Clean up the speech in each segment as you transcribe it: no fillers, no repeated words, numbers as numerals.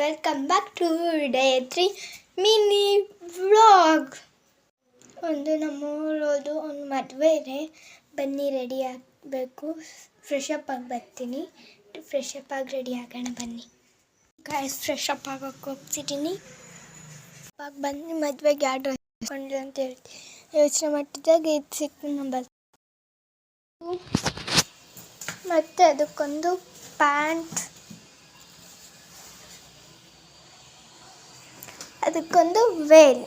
Welcome back to day 3 mini vlog. ಒಂದು ನಮ್ಮೂರೋದು ಒಂದು ಮದುವೆ ಇದೆ, ಬನ್ನಿ ರೆಡಿ ಆಗಬೇಕು. ಫ್ರೆಶ್ ಅಪ್ ಆಗಿ ಬರ್ತೀನಿ, ಫ್ರೆಶ್ ಅಪ್ ಆಗಿ ರೆಡಿ ಆಗೋಣ ಬನ್ನಿ. ಗಾಯ್ಸ್ ಫ್ರೆಶ್ ಅಪ್ ಆಗೋಕ್ಕೆ ಹೋಗ್ತಿದ್ದೀನಿ. ಬನ್ನಿ ಮದುವೆಗೆ ಯಾವ ಡ್ರೆಸ್ ಹಾಕೊಂಡ್ರಿ ಅಂತ ಹೇಳ್ತೀನಿ. ಯೋಚನೆ ಮಾಡ್ತಿದ್ದಾಗ ಇದು ಸಿಕ್ತು ನಂಬರ್. ಮತ್ತು ಅದಕ್ಕೊಂದು ಪ್ಯಾಂಟ್, ಅದಕ್ಕೊಂದು ವೇಲ್,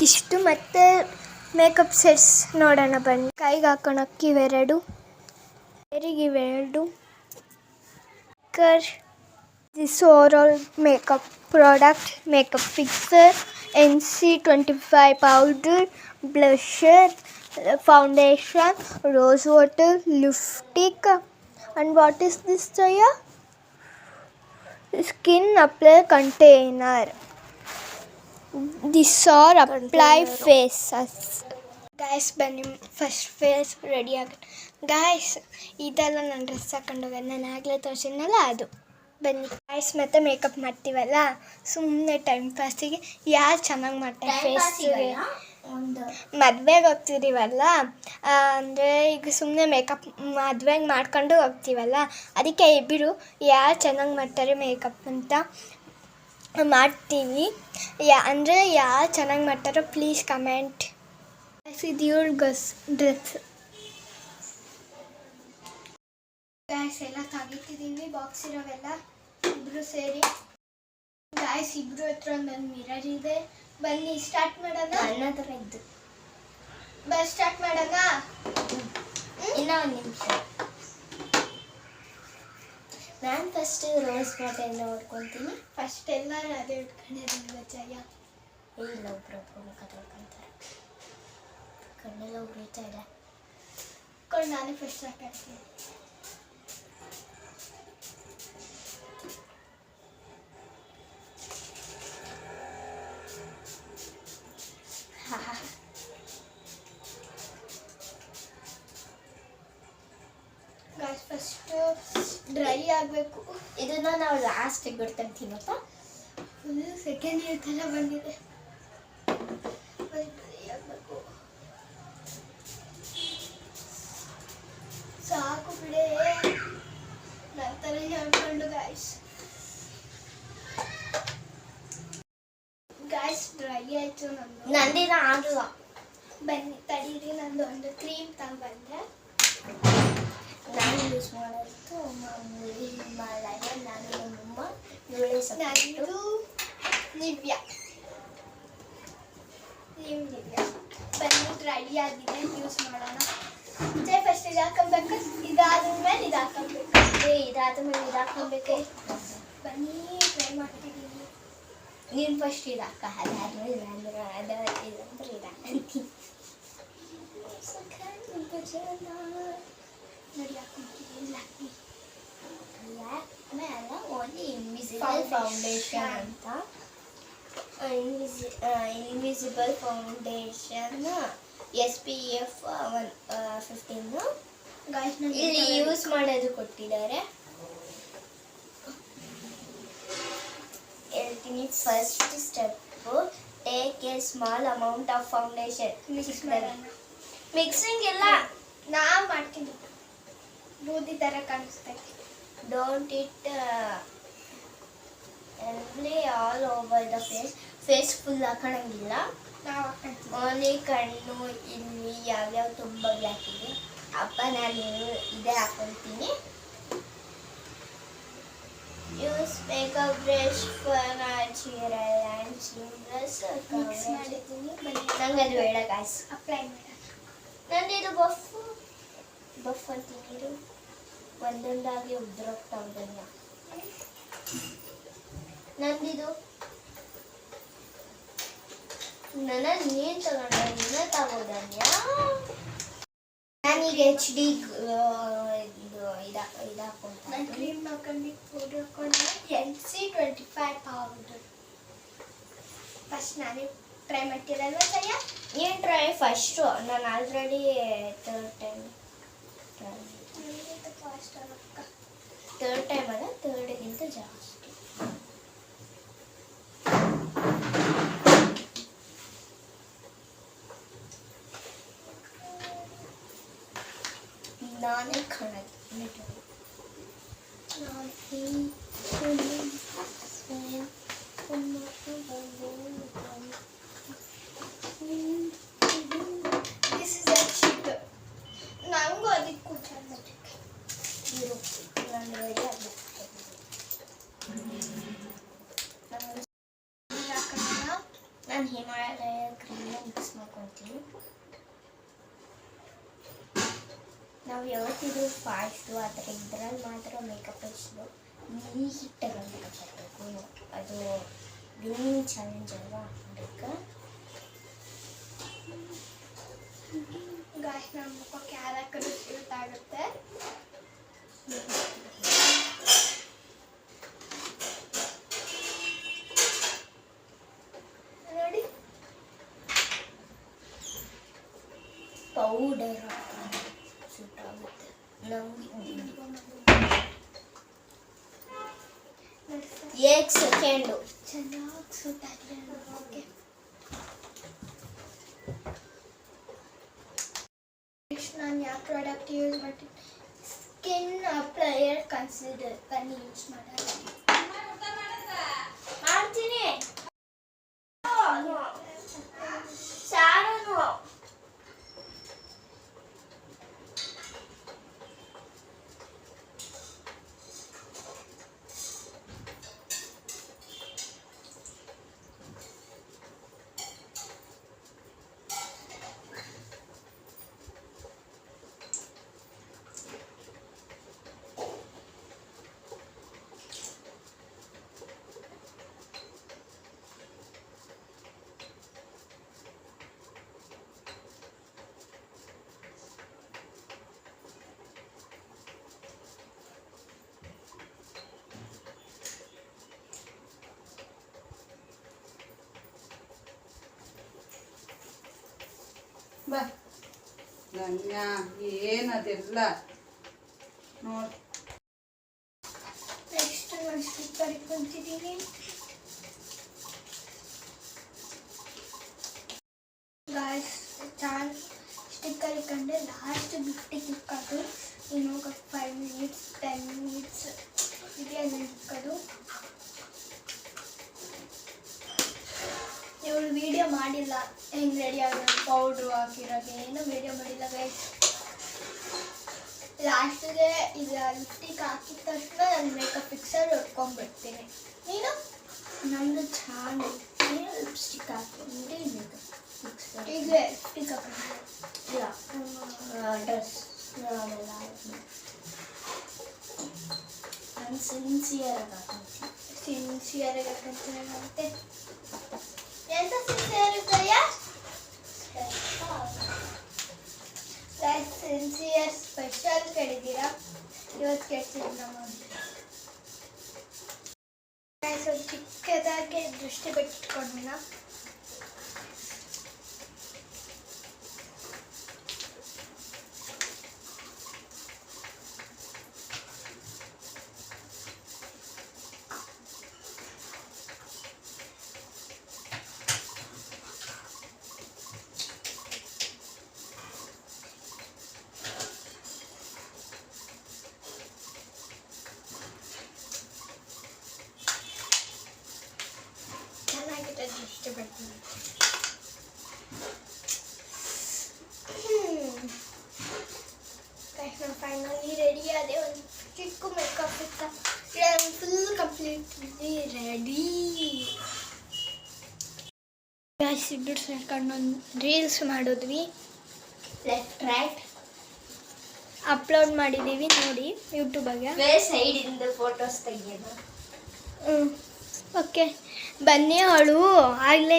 ಇಷ್ಟು. ಮತ್ತು ಮೇಕಪ್ ಸೆಟ್ಸ್ ನೋಡೋಣ ಬನ್ನಿ. ಕೈಗೆ ಹಾಕೋಣಕ್ಕೆ ಇವೆರಡು, ಹೇರಿಗೆ ಇವೆರಡು, this overall makeup product, makeup fixer, NC25 powder, blusher, foundation, rose water, lipstick, and what is this, Jaya? Skin apply container. These are apply faces. Guys ಬನ್ನಿ ಫಸ್ಟ್ ಫೇಸ್ ರೆಡಿ ಆಗೋಣ. Guys ಇದೆಲ್ಲ ನಾನು ಡ್ರೆಸ್ ಹಾಕೊಂಡು ಹೋಗೋದು, ನಾನು ಆಗಲೇ ತೋರಿಸಿದ್ನಲ್ಲ ಅದು. ಬನ್ನಿ ಗಾಯ್ಸ್. ಮತ್ತು ಮೇಕಪ್ ಮಾಡ್ತೀವಲ್ಲ ಸುಮ್ಮನೆ ಟೈಮ್ ಪಾಸಿಗೆ ಯಾರು ಚೆನ್ನಾಗಿ ಮಾಡ್ತಾರೆ ಫೇಸಿಗೆ. ಮದುವೆಗೆ ಹೋಗ್ತಿದ್ದೀವಲ್ಲ, ಅಂದರೆ ಈಗ ಸುಮ್ಮನೆ ಮೇಕಪ್ ಮದುವೆಗೆ ಮಾಡ್ಕೊಂಡು ಹೋಗ್ತೀವಲ್ಲ, ಅದಕ್ಕೆ ಇಬ್ಬರು ಯಾರು ಚೆನ್ನಾಗಿ ಮಾಡ್ತಾರೆ ಮೇಕಪ್ ಅಂತ ಮಾಡ್ತೀವಿ. ಅಂದರೆ ಯಾರು ಚೆನ್ನಾಗಿ ಮಾಡ್ತಾರೋ ಪ್ಲೀಸ್ ಕಮೆಂಟ್. ಇದು ಇವಳು ಡ್ರೆಸ್. ಗಾಯ್ಸ್ ಎಲ್ಲ ತೆಗಿತಿದ್ದೀವಿ ಬಾಕ್ಸ್ ಇರೋವೆಲ್ಲ ಇಬ್ಬರು ಸೇರಿ. ಗಾಯ್ಸ್ ಇಬ್ಬರು ಹತ್ರ ಒಂದೊಂದು ಮಿರರ್ ಇದೆ. ಬನ್ನಿ ಸ್ಟಾರ್ಟ್ ಮಾಡೋಣ. ನನ್ನ ಥರ ಇದ್ದು ಸ್ಟಾರ್ಟ್ ಮಾಡೋಣ. ಇನ್ನೂ ಒಂದು ನಿಮಿಷ. ನಾನು ಫಸ್ಟ್ ರೋಸ್ ವಾಟರ್ ಎಲ್ಲ ಹೊಡ್ಕೊತೀನಿ. ಫಸ್ಟ್ ಎಲ್ಲ ಅದೇ ಇಟ್ಕೊಂಡಿದ್ದೀನಿ ಜಯ. ಇಲ್ಲ ಒಬ್ರೊಬ್ರು ಮುಖ ತೊಳ್ಕೊತಾರೆ, ಕಣ್ಣೆಲ್ಲ ಉರಿತಾ ಇದೆ. ಕೊಂಡು ನಾನೇ ಫಸ್ಟ್ ಹಾಕಾಡ್ತೀನಿ. ಫಸ್ಟು ಡ್ರೈ ಆಗಬೇಕು. ಇದನ್ನು ನಾವು ಲಾಸ್ಟಿಗೆ ಬಿಡ್ಕೊಂತೀವಪ್ಪ. ಫುಲ್ ಸೆಕೆಂಡ್ ಇಯರ್ ಥರ ಬಂದಿದೆ. ಡ್ರೈ ಆಗಬೇಕು. ಸಾಕು ಬಿಡೆ ನಂತರ ಹೇಳ್ಕೊಂಡು. ಗಾಯ್ಸ್ ಡ್ರೈ ಆಯಿತು ನಂದಿನ ಆಗಲ್ಲ. ಬನ್ನಿ ತಡೀರಿ, ನಂದು ಒಂದು ಕ್ರೀಮ್ ತಗೊಂಡ್ಬಂದೆ. ನಾನು ಯೂಸ್ ಮಾಡೋದು ಹಿಮಾಲಯ, ನಾನು ನಮ್ಮಮ್ಮ ಇವಳೇ ನಂದು ನಿವ್ಯಾ. ಬನ್ನಿ ರೆಡಿ ಆಗಿದೆ, ಯೂಸ್ ಮಾಡೋಣ. ಫಸ್ಟ್ ಇದು ಹಾಕೊಬೇಕು, ಇದಾದ್ಮೇಲೆ ಇದು ಹಾಕೊಬೇಕು, ಇದಾದ್ಮೇಲೆ ಇದು ಹಾಕೊಬೇಕು. ಬನ್ನಿ ಟ್ರೈ ಮಾಡ್ತಿದ್ದೀನಿ. ನೀನು ಫಸ್ಟ್ ಇದು ಹಾಕ, ಅದಾದ್ಮೇಲೆ ನಾನು ಅದಂದ್ರೆ ಇದು ಹಾಕಂತೀನಿ. ನೋಡಿ ಹಾಕ್ಕೊಂತೀನಿ. ಆಮೇಲೆ ಓನ್ಲಿ ಇನ್ವಿಸಿಬಲ್ ಫೌಂಡೇಶನ್ ಅಂತ, ಇನ್ವಿಸಿಬಲ್ ಫೌಂಡೇಶನ್ SPF 15 ಇಲ್ಲಿ ಯೂಸ್ ಮಾಡೋದು ಕೊಟ್ಟಿದ್ದಾರೆ. ಹೇಳ್ತೀನಿ. First step, take a small amount of foundation. Mixing ಎಲ್ಲ ನಾವು ಮಾಡ್ತೀನಿ, ಬೂದಿ ಥರ ಕಾಣಿಸ್ತೈತಿ. Don't it every all over the face full ಹಾಕೋಣಂಗಿಲ್ಲ, ನಾವು ಹಾಕೊಂತೀವಿ. ಓನ್ಲಿ ಕಣ್ಣು ಇಲ್ಲಿ ಯಾವ್ಯಾವ ತುಂಬ ಬ್ಲ್ಯಾಕ್ ಇದೆ ಅಪ್ಪ ನಾನು ಇದೇ ಹಾಕೊಳ್ತೀನಿ. Use makeup brush for natural and seamless. Mix ಮಾಡಿದ್ದೀನಿ. ನಂಗೆ ಅದು ಬೇಡ ಗಾಯ್ಸ್, ಅಪ್ಲೈ ಮಾಡ. ನಂದಿದು ಬಫ್ ಅಂತೀನಿ. ಇದು ಒಂದೊಂದಾಗಿ ಉದ್ರೋಗ್ತಾ ಉದನ್ಯ. ನಂದಿದು ನನ್ನ ನೀನು ತಗೊಂಡ ನೀನ ತಗೋದನ್ಯ. ನಾನೀಗ HD ಇದಾಕೊಂಡೆ. ಕ್ರೀಮ್ ಹಾಕೊಂಡು ಪೌಡರ್ ಹಾಕೊಂಡೆ, NC25 ಪೌಡರ್. ಫಸ್ಟ್ ನಾನೇ ಟ್ರೈ ಮಾಡ್ತೀರಲ್ವ ಸಯ್ಯ? ಏನು ಟ್ರೈ ಫಸ್ಟು? ನಾನು already third time fast third time ಅಲ್ಲ, ಥರ್ಡ್ಗಿಂತ ಜಾಸ್ತಿ. ನಾನೇ ಕಾಣೋದು ದಿಸ್ ಇಸ್ ಅ ಚೀಟ್. ನನಗೂ ಅದಕ್ಕೂ ಚೆನ್ನಾಗಿ ನಾನು ರೆಡಿ ಆಗಬೇಕು. ನಾನು ಹಿಮಾಲಯ ಕ್ರೀಮ್ನ ಮಿಕ್ಸ್ ಮಾಡ್ಕೊತೀನಿ. ನಾವು ಯಾವತ್ತಿದ್ರು ಫಾಸ್ಟು ಆ ಥರ ಇದ್ರಲ್ಲಿ ಮಾತ್ರ ಮೇಕಪ್ ಹಚ್ಚೋದು. ನೀಟಾಗಿ ಮೇಕಪ್ ಹಾಕಬೇಕು. ಅದು ಗ್ಲೂಮಿಂಗ್ ಚಾಲೆಂಜ್ ಅಲ್ವಾ, ಅದಕ್ಕೆ ಗಾಯ್ಸ್ ನಮ್ಮ ಮುಖಕ್ಕೆ ಯಾರಾಕರು ಸೂಟ್ ಆಗುತ್ತೆ. ನೋಡಿ ಪೌಡರ್ ಸೂಟ್ ಆಗುತ್ತೆ ನಮಗೆ. 1 ಸೆಕೆಂಡು ಚೆನ್ನಾಗಿ ಸೂಟ್ ಆಗಿದೆ. ಓಕೆ, ನೆಕ್ಸ್ಟ್ ನಾನು ಯಾವ ಪ್ರಾಡಕ್ಟ್ ಯೂಸ್ ಮಾಡ್ತೀನಿ? ಸ್ಕಿನ್ ಅಪ್ಲೈಯರ್ ಕನ್ಸಿಡರ್ ಬನ್ನಿ ಯೂಸ್ ಮಾಡ್ತೀನಿ. ಸಾರನು ಬಾ ಗಂಗ ಏನದೆಲ್ಲ ನೋಡಿ. ನೆಕ್ಸ್ಟ್ ನಾನು ಸ್ಟಿಕ್ಕರ್ ಇಟ್ಕೊಂತಿದ್ದೀನಿ. ಗಾಯ್ಸ್ ಸ್ಟಿಕ್ಕರ್ ಇಟ್ಕೊಂಡೆ ಲಾಸ್ಟ್ ಗಿಫ್ಟಿಗೆ ಇಕ್ಕೋದು. ಇನ್ನು 5 ಮಿನಿಟ್ಸ್ 10 ಮಿನಿಟ್ಸ್ ಇದೆ ಅಲ್ಲಿ ಇಕ್ಕೋದು. ಇವಳು ವಿಡಿಯೋ ಮಾಡಿಲ್ಲ ಹೆಂಗೆ ರೆಡಿ ಆಗೋದು, ಪೌಡ್ರು ಹಾಕಿರೋದು ಏನೂ ವಿಡಿಯೋ ಮಾಡಿಲ್ಲ ಗೈಸ್. ಲಾಸ್ಟಿಗೆ ಇದು ಲಿಪ್ಟಿಕ್ ಹಾಕಿದ ತಕ್ಷಣ ನಾನು ಮೇಕಪ್ ಫಿಕ್ಸರ್ ಹೊಡ್ಕೊಂಡ್ಬಿಡ್ತೀನಿ. ನೀನು ನಮ್ಮದು ಚೆನ್ನಾಗಿ ನೀನು ಲಿಪ್ಸ್ಟಿಕ್ ಹಾಕ್ಕೊಂಡೆ ಮೇಕಪ್ ಫಿಕ್ಸರ್. ಈಗ ಲಿಪ್ಸ್ಟಿಕ್ ಹಾಕಿಲ್ಲ ಡ್ರೆಸ್ ಅವೆಲ್ಲ ನಾನು ಸಿನ್ಸಿಯರಾಗಿ ಹಾಕ್ಕೊಂತೀನಿ ಮತ್ತೆ ಎಂತ ಸಿನ್ಸಿಯರ್ ಸ್ಪೆಷಲ್ ಕೇಳಿದ್ದೀರಾ, ಇವತ್ತು ಕೇಳ್ತೀನಿ ನಮ್ಮ ಚಿಕ್ಕದಾಗಿ ದೃಷ್ಟಿ ಬಿಟ್ಕೊಂಡ. ದೃಷ್ಟಿ ಬಿಡ್ತೀನಿ. ಫೈನಲಿ ರೆಡಿ ಆದೆ. ಒಂದು ಚಿಕ್ಕ ಮೇಕಪ್ ಇತ್ತ ಫುಲ್ ಕಂಪ್ಲೀಟ್ಲಿ ರೆಡಿ. ಇಬ್ಬರು ಸೇರ್ಕೊಂಡು ಒಂದು ರೀಲ್ಸ್ ಮಾಡಿದ್ವಿ, ಲೆಫ್ಟ್ ರೈಟ್ ಅಪ್ಲೋಡ್ ಮಾಡಿದ್ದೀವಿ ನೋಡಿ ಯೂಟ್ಯೂಬಾಗೆ. ಸೈಡಿಂದ ಫೋಟೋಸ್ ತೆಗಿಯೋದು. ಓಕೆ ಬನ್ನಿ. ಅವಳು ಆಗಲೇ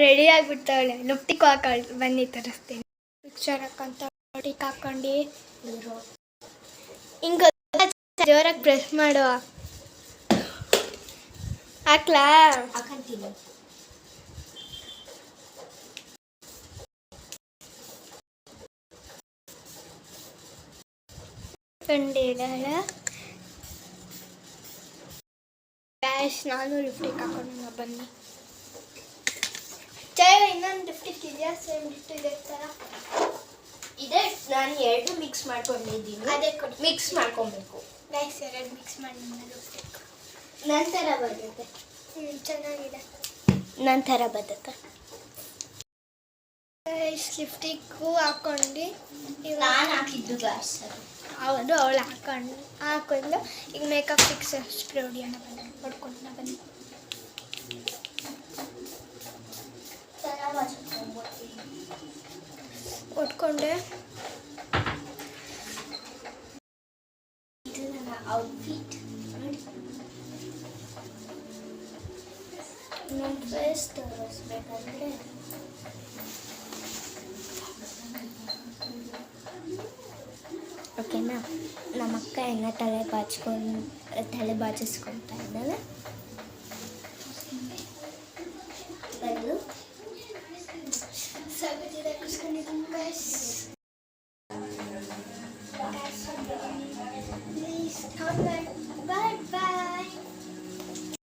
ರೆಡಿ ಆಗಿಬಿಡ್ತಾವಳೆ. ಲಿಪ್ಟಿಕ್ ಹಾಕೊಳ್ಳಿ ಬನ್ನಿ ತರಿಸ್ತೀನಿ. ಪಿಕ್ಚರ್ ಹಾಕೊಂತ ಲಿಪ್ಟಿಕ್ ಹಾಕೊಂಡು ಹಿಂಗೆ ಜೋರಾಗಿ ಪ್ರೆಸ್ ಮಾಡುವ. ಹಾಕ್ಲಾ? ಹಾಕಂತೀನಿ. ಕಂಡಿದ್ದಾಳ ಗ್ಯಾಸ್. ನಾನು ಲಿಪ್ಟಿಕ್ ಹಾಕೊಂಡು ಬನ್ನಿ. ಇನ್ನೊಂದು ಲಿಪ್ಟಿಕ್ ಇದೆಯಾ? ಸೇಮ್ ಲಿಪ್ಟಿಕ್ ಥರ ಇದೇ ನಾನು ಎರಡು ಮಿಕ್ಸ್ ಮಾಡ್ಕೊಂಡಿದ್ದೀನಿ. ಅದೇ ಕೊಡಿ. ಮಿಕ್ಸ್ ಮಾಡ್ಕೊಬೇಕು. ಗೈಸ್ ಎರಡು ಮಿಕ್ಸ್ ಮಾಡಿ ರುಬ್ಬೇಕು. ನಂತರ ಬರುತ್ತೆ. ಚೆನ್ನಾಗಿದೆ. ನಂತರ ಬರುತ್ತೆ. ಲಿಫ್ಟಿಗೂ ಹಾಕೊಂಡು ನಾನು ಹಾಕಿದ್ದು ಗಾಯ್ಸ್. ಹೌದು, ಅವಳು ಹಾಕೊಂಡು ಈಗ ಮೇಕಪ್ ಫಿಕ್ಸ್ ಸ್ಪ್ರೇ ಹೊಡಿಯೋಣ ಬನ್ನಿ, ಹೊಡ್ಕೊಂಡು ಬನ್ನಿ. ಹೊಡ್ಕೊಂಡೆ. ಇದು ನನ್ನ ಔಟ್ಫಿಟ್. ನನ್ನ ಫೇಸ್ ತೋರಿಸ್ಬೇಕಂದ್ರೆ ಓಕೆನಾ. ನಮ್ಮ ಅಕ್ಕ ತಲೆ ಬಾಚಿಸ್ಕೊಳ್ತಾ ಇದ್ದಾಳೆ.